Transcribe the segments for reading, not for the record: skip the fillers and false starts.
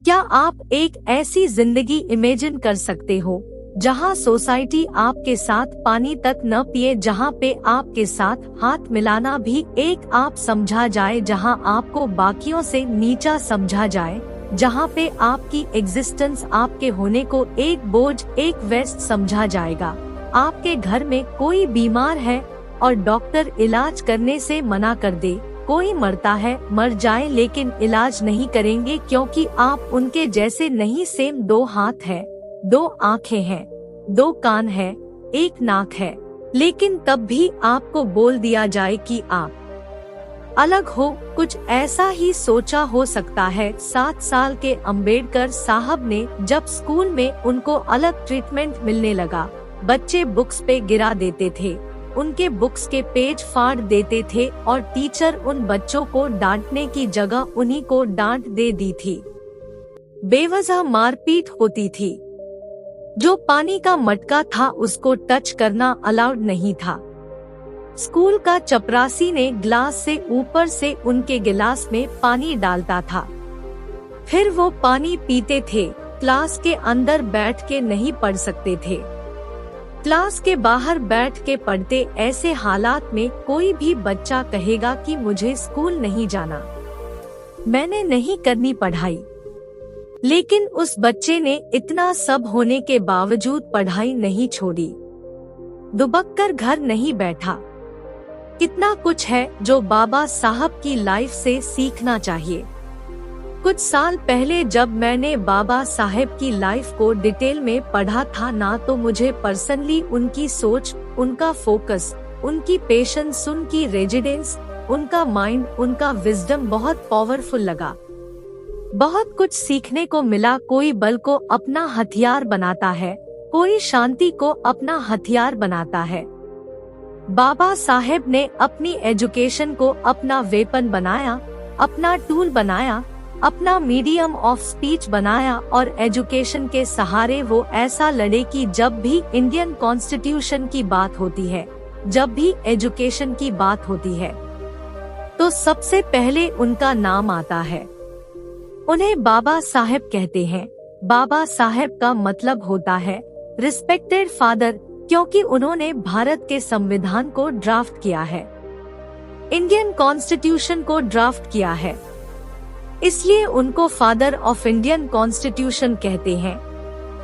क्या आप एक ऐसी जिंदगी इमेजिन कर सकते हो जहां सोसाइटी आपके साथ पानी तक न पिए, जहां पे आपके साथ हाथ मिलाना भी एक आप समझा जाए, जहां आपको बाकियों से नीचा समझा जाए, जहां पे आपकी एग्जिस्टेंस आपके होने को एक बोझ, एक वेस्ट समझा जाएगा। आपके घर में कोई बीमार है और डॉक्टर इलाज करने से मना कर दे, कोई मरता है मर जाए लेकिन इलाज नहीं करेंगे क्योंकि आप उनके जैसे नहीं। सेम 2 हाथ है, 2 आँखें हैं, 2 कान है, 1 नाक है, लेकिन तब भी आपको बोल दिया जाए कि आप अलग हो। कुछ ऐसा ही सोचा हो सकता है 7 साल के अंबेडकर साहब ने जब स्कूल में उनको अलग ट्रीटमेंट मिलने लगा। बच्चे बुक्स पे गिरा देते थे, उनके बुक्स के पेज फाड़ देते थे और टीचर उन बच्चों को डांटने की जगह उन्हीं को डांट दे दी थी। बेवजह मारपीट होती थी। जो पानी का मटका था उसको टच करना अलाउड नहीं था। स्कूल का चपरासी ने ग्लास से ऊपर से उनके गिलास में पानी डालता था, फिर वो पानी पीते थे। क्लास के अंदर बैठ के नहीं पढ़ सकते थे, क्लास के बाहर बैठ के पढ़ते। ऐसे हालात में कोई भी बच्चा कहेगा कि मुझे स्कूल नहीं जाना, मैंने नहीं करनी पढ़ाई, लेकिन उस बच्चे ने इतना सब होने के बावजूद पढ़ाई नहीं छोड़ी, दुबक कर घर नहीं बैठा। कितना कुछ है जो बाबा साहब की लाइफ से सीखना चाहिए। कुछ साल पहले जब मैंने बाबा साहेब की लाइफ को डिटेल में पढ़ा था ना, तो मुझे पर्सनली उनकी सोच, उनका फोकस, उनकी पेशेंस, उनकी रेजिडेंस, उनका माइंड, उनका विजडम बहुत पावरफुल लगा। बहुत कुछ सीखने को मिला। कोई बल को अपना हथियार बनाता है, कोई शांति को अपना हथियार बनाता है। बाबा साहेब ने अपनी एजुकेशन को अपना वेपन बनाया, अपना टूल बनाया, अपना मीडियम ऑफ स्पीच बनाया और एजुकेशन के सहारे वो ऐसा लड़े कि जब भी इंडियन कॉन्स्टिट्यूशन की बात होती है, जब भी एजुकेशन की बात होती है, तो सबसे पहले उनका नाम आता है। उन्हें बाबा साहेब कहते हैं। बाबा साहेब का मतलब होता है रिस्पेक्टेड फादर, क्योंकि उन्होंने भारत के संविधान को ड्राफ्ट किया है, इंडियन कॉन्स्टिट्यूशन को ड्राफ्ट किया है, इसलिए उनको फादर ऑफ इंडियन कॉन्स्टिट्यूशन कहते हैं।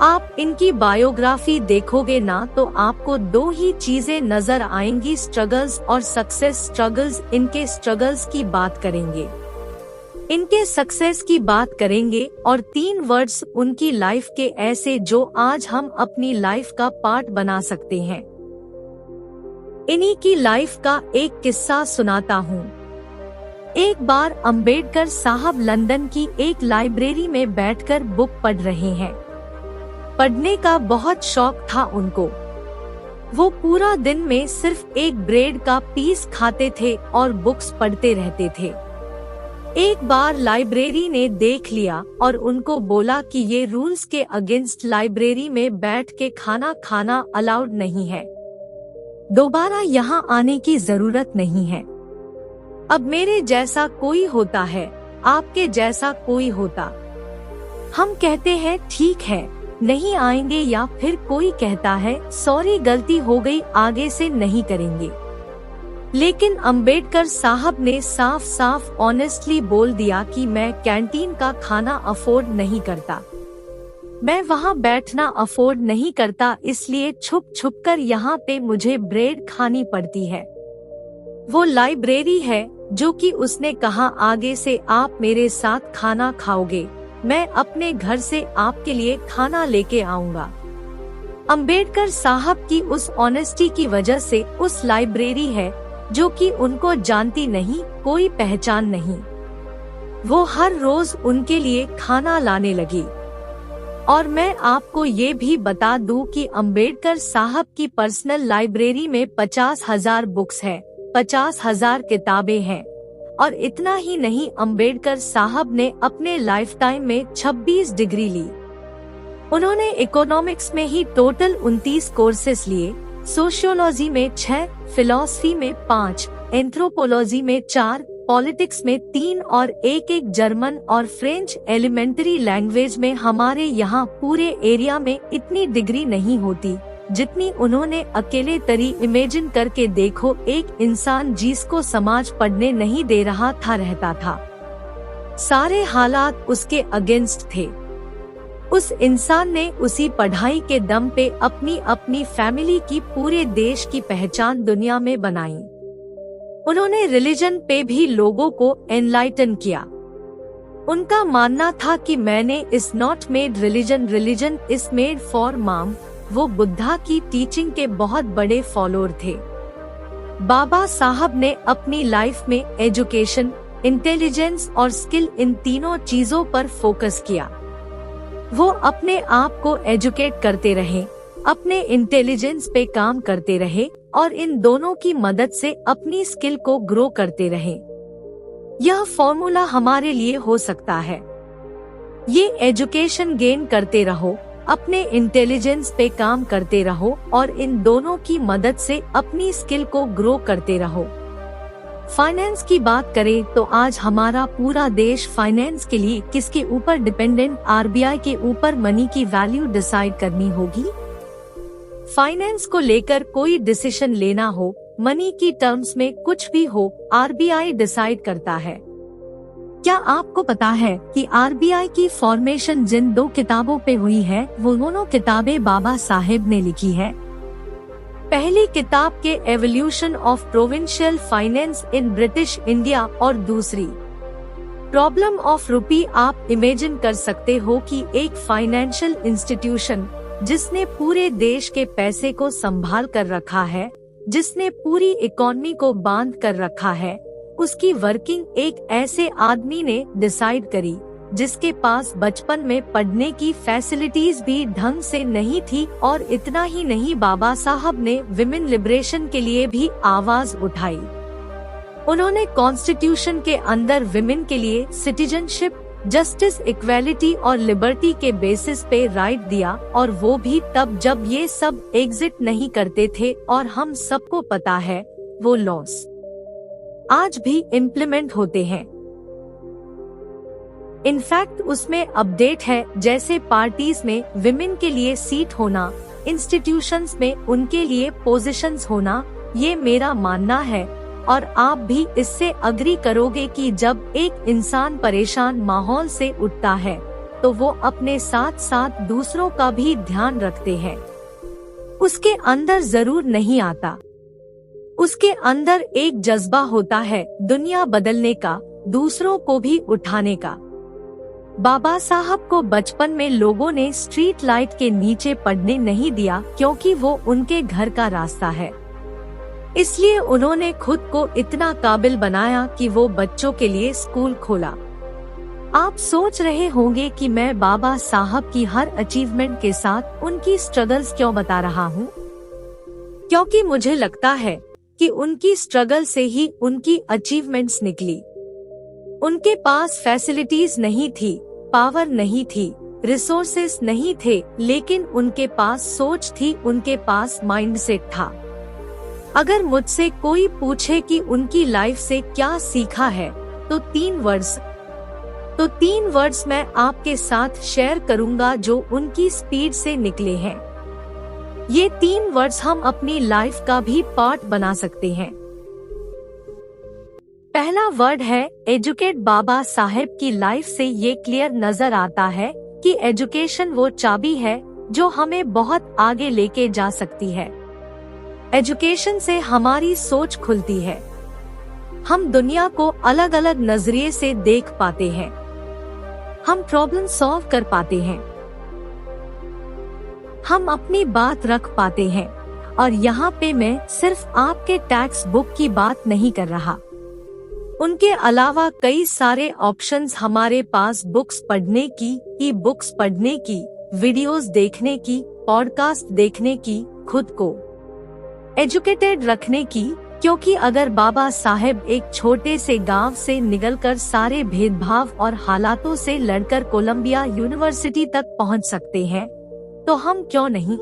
आप इनकी बायोग्राफी देखोगे ना तो आपको 2 ही चीजें नजर आएंगी, स्ट्रगल्स और सक्सेस। स्ट्रगल्स, इनके स्ट्रगल्स की बात करेंगे, इनके सक्सेस की बात करेंगे, और 3 वर्ड्स उनकी लाइफ के ऐसे जो आज हम अपनी लाइफ का पार्ट बना सकते हैं। इन्हीं की लाइफ का एक किस्सा सुनाता हूँ। एक बार अंबेडकर साहब लंदन की एक लाइब्रेरी में बैठकर बुक पढ़ रहे हैं। पढ़ने का बहुत शौक था उनको। वो पूरा दिन में सिर्फ एक ब्रेड का पीस खाते थे और बुक्स पढ़ते रहते थे। एक बार लाइब्रेरी ने देख लिया और उनको बोला कि ये रूल्स के अगेंस्ट लाइब्रेरी में बैठ के खाना खाना अलाउड नहीं है, दोबारा यहाँ आने की जरूरत नहीं है। अब मेरे जैसा कोई होता है, आपके जैसा कोई होता, हम कहते हैं ठीक है नहीं आएंगे, या फिर कोई कहता है सॉरी गलती हो गई आगे से नहीं करेंगे। लेकिन अंबेडकर साहब ने साफ साफ ऑनेस्टली बोल दिया कि मैं कैंटीन का खाना अफोर्ड नहीं करता, मैं वहाँ बैठना अफोर्ड नहीं करता, इसलिए छुप छुप कर यहाँ पे मुझे ब्रेड खानी पड़ती है। वो लाइब्रेरी है जो कि उसने कहा आगे से आप मेरे साथ खाना खाओगे, मैं अपने घर से आपके लिए खाना लेके आऊंगा। अंबेडकर साहब की उस ऑनेस्टी की वजह से उस लाइब्रेरी है जो कि उनको जानती नहीं, कोई पहचान नहीं, वो हर रोज उनके लिए खाना लाने लगी। और मैं आपको ये भी बता दूं कि अंबेडकर साहब की पर्सनल लाइब्रेरी में 50,000 बुक्स है, 50,000 किताबें हैं। और इतना ही नहीं, अंबेडकर साहब ने अपने लाइफ टाइम में 26 डिग्री ली। उन्होंने इकोनॉमिक्स में ही टोटल 29 कोर्सेस लिए, सोशियोलॉजी में 6, फिलॉसफी में 5, एंथ्रोपोलॉजी में 4, पॉलिटिक्स में 3 और एक जर्मन और फ्रेंच एलिमेंट्री लैंग्वेज में। हमारे यहाँ पूरे एरिया में इतनी डिग्री नहीं होती जितनी उन्होंने अकेले तरी। इमेजिन करके देखो, एक इंसान जिसको समाज पढ़ने नहीं दे रहा था रहता था, सारे हालात उसके अगेंस्ट थे। उस इंसान ने उसी पढ़ाई के दम पे अपनी फैमिली की, पूरे देश की पहचान दुनिया में बनाई। उन्होंने रिलीजन पे भी लोगों को एनलाइटन किया। उनका मानना था कि मैंने is not made religion, religion is made for mom. वो बुद्धा की टीचिंग के बहुत बड़े फॉलोअर थे। बाबा साहब ने अपनी लाइफ में एजुकेशन, इंटेलिजेंस और स्किल, इन तीनों चीजों पर फोकस किया। वो अपने आप को एजुकेट करते रहे, अपने इंटेलिजेंस पे काम करते रहे और इन दोनों की मदद से अपनी स्किल को ग्रो करते रहे। यह फॉर्मूला हमारे लिए हो सकता है। ये एजुकेशन गेन करते रहो, अपने इंटेलिजेंस पे काम करते रहो और इन दोनों की मदद से अपनी स्किल को ग्रो करते रहो। फाइनेंस की बात करें तो आज हमारा पूरा देश फाइनेंस के लिए किसके ऊपर डिपेंडेंट? आरबीआई के ऊपर। मनी की वैल्यू डिसाइड करनी होगी। फाइनेंस को लेकर कोई डिसीजन लेना हो, मनी की टर्म्स में कुछ भी हो, आरबीआई डिसाइड करता है। क्या आपको पता है कि आरबीआई की फॉर्मेशन जिन 2 किताबों पे हुई है, वो दोनों किताबें बाबा साहेब ने लिखी है। पहली किताब के evolution of provincial finance in British India और दूसरी प्रॉब्लम ऑफ रूपी। आप इमेजिन कर सकते हो कि एक फाइनेंशियल इंस्टीट्यूशन जिसने पूरे देश के पैसे को संभाल कर रखा है, जिसने पूरी इकोनॉमी को बांध कर रखा है, उसकी वर्किंग एक ऐसे आदमी ने डिसाइड करी जिसके पास बचपन में पढ़ने की फैसिलिटीज भी ढंग से नहीं थी। और इतना ही नहीं, बाबा साहब ने विमेन लिबरेशन के लिए भी आवाज उठाई। उन्होंने कॉन्स्टिट्यूशन के अंदर विमेन के लिए सिटीजनशिप, जस्टिस, इक्वालिटी और लिबर्टी के बेसिस पे राइट दिया, और वो भी तब जब ये सब एग्जिट नहीं करते थे। और हम सबको पता है वो लॉस आज भी इम्प्लीमेंट होते हैं। इनफैक्ट उसमें अपडेट है, जैसे पार्टीज में विमेन के लिए सीट होना, इंस्टीट्यूशंस में उनके लिए पोजीशंस होना। ये मेरा मानना है और आप भी इससे अग्री करोगे कि जब एक इंसान परेशान माहौल से उठता है तो वो अपने साथ साथ दूसरों का भी ध्यान रखते हैं। उसके अंदर जरूर नहीं आता, उसके अंदर एक जज्बा होता है दुनिया बदलने का, दूसरों को भी उठाने का। बाबा साहब को बचपन में लोगों ने स्ट्रीट लाइट के नीचे पढ़ने नहीं दिया क्योंकि वो उनके घर का रास्ता है। इसलिए उन्होंने खुद को इतना काबिल बनाया कि वो बच्चों के लिए स्कूल खोला। आप सोच रहे होंगे कि मैं बाबा साहब की हर अचीवमेंट के साथ उनकी स्ट्रगल्स क्यों बता रहा हूँ? क्योंकि मुझे लगता है कि उनकी स्ट्रगल से ही उनकी अचीवमेंट्स निकली। उनके पास फैसिलिटीज नहीं थी, पावर नहीं थी, रिसोर्सेस नहीं थे, लेकिन उनके पास सोच थी, उनके पास माइंडसेट था। अगर मुझसे कोई पूछे कि उनकी लाइफ से क्या सीखा है तो 3 वर्ड्स मैं आपके साथ शेयर करूंगा जो उनकी स्पीड से निकले हैं। ये 3 वर्ड्स हम अपनी लाइफ का भी पार्ट बना सकते हैं। पहला वर्ड है एजुकेट। बाबा साहेब की लाइफ से ये क्लियर नजर आता है कि एजुकेशन वो चाबी है जो हमें बहुत आगे लेके जा सकती है। एजुकेशन से हमारी सोच खुलती है, हम दुनिया को अलग अलग नजरिए से देख पाते हैं, हम प्रॉब्लम सॉल्व कर पाते हैं, हम अपनी बात रख पाते हैं। और यहाँ पे मैं सिर्फ आपके टेक्स्ट बुक की बात नहीं कर रहा, उनके अलावा कई सारे ऑप्शंस हमारे पास बुक्स पढ़ने की, ई बुक्स पढ़ने की, वीडियोस देखने की, पॉडकास्ट देखने की, खुद को एजुकेटेड रखने की। क्योंकि अगर बाबा साहेब एक छोटे से गांव से निकलकर सारे भेदभाव और हालातों से लड़कर कोलंबिया यूनिवर्सिटी तक पहुंच सकते हैं तो हम क्यों नहीं?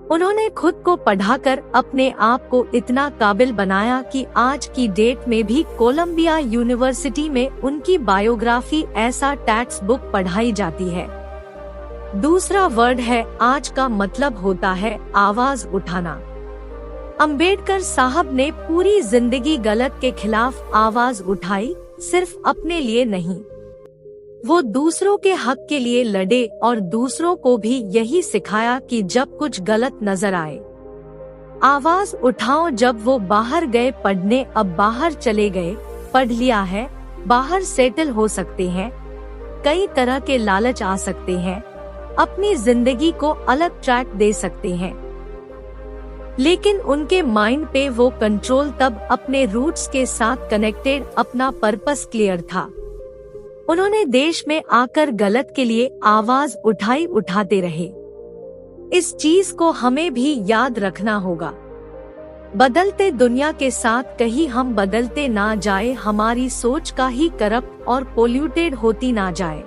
उन्होंने खुद को पढ़ाकर अपने आप को इतना काबिल बनाया कि आज की डेट में भी कोलंबिया यूनिवर्सिटी में उनकी बायोग्राफी ऐसा टेक्स्ट बुक पढ़ाई जाती है। दूसरा वर्ड है आज का मतलब होता है आवाज उठाना। अंबेडकर साहब ने पूरी जिंदगी गलत के खिलाफ आवाज उठाई, सिर्फ अपने लिए नहीं। वो दूसरों के हक के लिए लड़े और दूसरों को भी यही सिखाया कि जब कुछ गलत नजर आए आवाज उठाओ। जब वो बाहर गए पढ़ने, अब बाहर चले गए, पढ़ लिया है, बाहर सेटल हो सकते हैं, कई तरह के लालच आ सकते हैं, अपनी जिंदगी को अलग ट्रैक दे सकते हैं, लेकिन उनके माइंड पे वो कंट्रोल, तब अपने रूट्स के साथ कनेक्टेड, अपना पर्पस क्लियर था। उन्होंने देश में आकर गलत के लिए आवाज उठाई, उठाते रहे। इस चीज को हमें भी याद रखना होगा। बदलते दुनिया के साथ कहीं हम बदलते ना जाए, हमारी सोच का ही करप्ट और पोल्यूटेड होती ना जाए।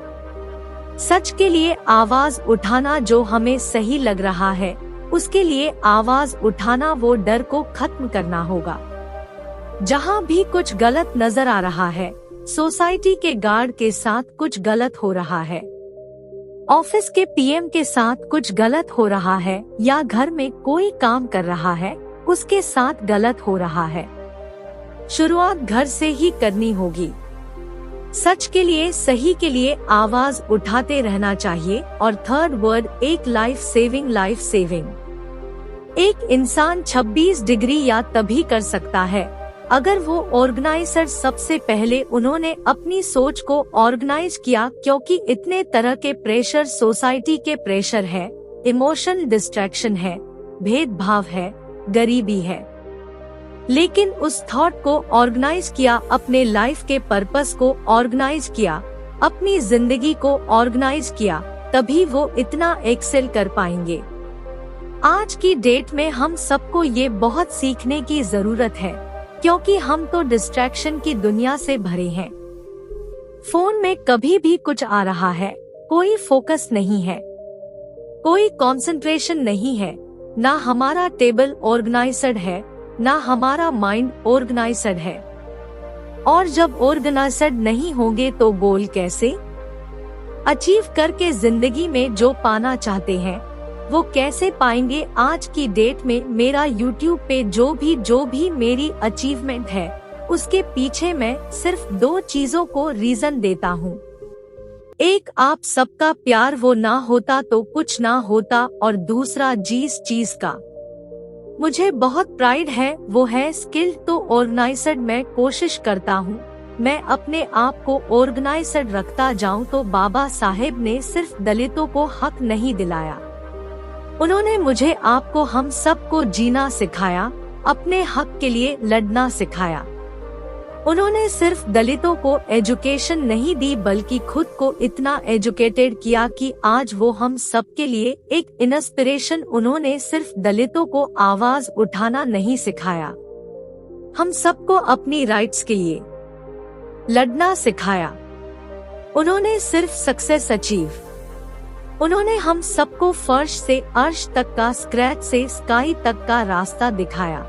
सच के लिए आवाज उठाना, जो हमें सही लग रहा है उसके लिए आवाज उठाना, वो डर को खत्म करना होगा। जहाँ भी कुछ गलत नजर आ रहा है, सोसाइटी के गार्ड के साथ कुछ गलत हो रहा है, ऑफिस के पीएम के साथ कुछ गलत हो रहा है, या घर में कोई काम कर रहा है उसके साथ गलत हो रहा है, शुरुआत घर से ही करनी होगी। सच के लिए, सही के लिए आवाज उठाते रहना चाहिए। और थर्ड वर्ड, एक लाइफ सेविंग। लाइफ सेविंग एक इंसान 26 डिग्री याद तभी कर सकता है अगर वो ऑर्गेनाइजर, सबसे पहले उन्होंने अपनी सोच को ऑर्गेनाइज किया, क्योंकि इतने तरह के प्रेशर, सोसाइटी के प्रेशर है, इमोशनल डिस्ट्रैक्शन है, भेदभाव है, गरीबी है, लेकिन उस थॉट को ऑर्गेनाइज किया, अपने लाइफ के पर्पस को ऑर्गेनाइज किया, अपनी जिंदगी को ऑर्गेनाइज किया, तभी वो इतना एक्सेल कर पाएंगे। आज की डेट में हम सबको ये बहुत सीखने की जरूरत है, क्योंकि हम तो डिस्ट्रैक्शन की दुनिया से भरे हैं। फोन में कभी भी कुछ आ रहा है, कोई फोकस नहीं है, कोई कंसंट्रेशन नहीं है, ना हमारा टेबल ऑर्गेनाइज्ड है, ना हमारा माइंड ऑर्गेनाइज्ड है। और जब ऑर्गेनाइज्ड नहीं होंगे तो गोल कैसे अचीव करके जिंदगी में जो पाना चाहते हैं वो कैसे पाएंगे। आज की डेट में मेरा YouTube पे जो भी मेरी अचीवमेंट है, उसके पीछे मैं सिर्फ 2 चीजों को रीजन देता हूँ। एक, आप सबका प्यार वो ना होता तो कुछ ना होता, और दूसरा, जिस चीज का मुझे बहुत प्राइड है वो है स्किल्ड। तो ऑर्गेनाइज्ड मैं कोशिश करता हूँ मैं अपने आप को ऑर्गेनाइज्ड रखता जाऊँ। तो बाबा साहेब ने सिर्फ दलितों को हक नहीं दिलाया, उन्होंने मुझे, आपको, हम सबको जीना सिखाया, अपने हक के लिए लड़ना सिखाया। उन्होंने सिर्फ दलितों को एजुकेशन नहीं दी, बल्कि खुद को इतना एजुकेटेड किया कि आज वो हम सबके लिए एक इंस्पिरेशन। उन्होंने सिर्फ दलितों को आवाज उठाना नहीं सिखाया, हम सबको अपनी राइट्स के लिए लड़ना सिखाया। उन्होंने सिर्फ सक्सेस अचीव, उन्होंने हम सबको फर्श से अर्श तक का, स्क्रैच से स्काई तक का रास्ता दिखाया।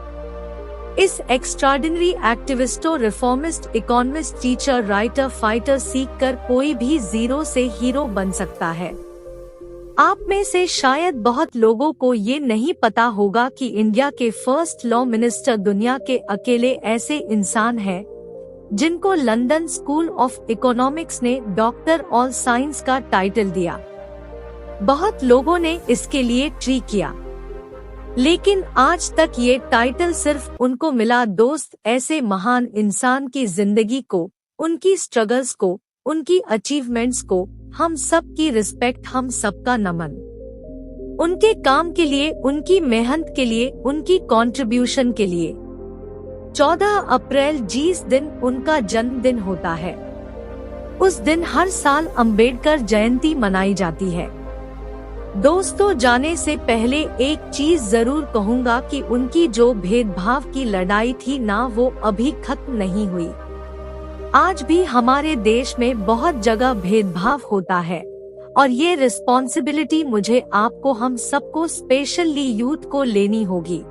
इस एक्स्ट्राऑर्डिनरी एक्टिविस्टों, reformist, economist, teacher, writer, fighter सीखकर कोई भी जीरो से हीरो बन सकता है। आप में से शायद बहुत लोगों को ये नहीं पता होगा कि इंडिया के फर्स्ट लॉ मिनिस्टर दुनिया के अकेले ऐसे इंसान हैं जिनको लंदन स्कूल ऑफ इकोनॉमिक्स ने डॉक्टर ऑल साइंस का टाइटल दिया। बहुत लोगों ने इसके लिए ट्री किया, लेकिन आज तक ये टाइटल सिर्फ उनको मिला। दोस्त, ऐसे महान इंसान की जिंदगी को, उनकी स्ट्रगल्स को, उनकी अचीवमेंट्स को हम सब की रिस्पेक्ट, हम सबका नमन। उनके काम के लिए, उनकी मेहनत के लिए, उनकी कंट्रीब्यूशन के लिए। 14 अप्रैल जिस दिन उनका जन्मदिन होता है, उस दिन हर साल अंबेडकर जयंती मनाई जाती है। दोस्तों, जाने से पहले एक चीज जरूर कहूँगा कि उनकी जो भेदभाव की लड़ाई थी ना, वो अभी खत्म नहीं हुई। आज भी हमारे देश में बहुत जगह भेदभाव होता है और ये रिस्पॉन्सिबिलिटी मुझे, आपको, हम सबको, स्पेशली यूथ को लेनी होगी।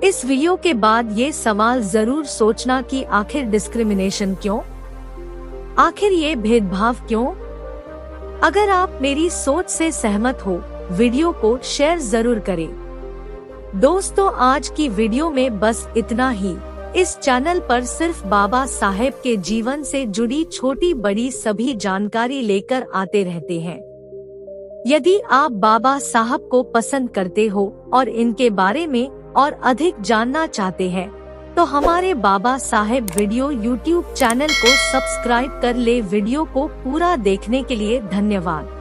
इस वीडियो के बाद ये सवाल जरूर सोचना कि आखिर डिस्क्रिमिनेशन क्यों, आखिर ये भेदभाव क्यों? अगर आप मेरी सोच से सहमत हो, वीडियो को शेयर जरूर करें। दोस्तों, आज की वीडियो में बस इतना ही। इस चैनल पर सिर्फ बाबा साहेब के जीवन से जुड़ी छोटी बड़ी सभी जानकारी लेकर आते रहते हैं। यदि आप बाबा साहब को पसंद करते हो और इनके बारे में और अधिक जानना चाहते हैं, तो हमारे Baba Saheb video YouTube channel को सब्सक्राइब कर ले। वीडियो को पूरा देखने के लिए धन्यवाद।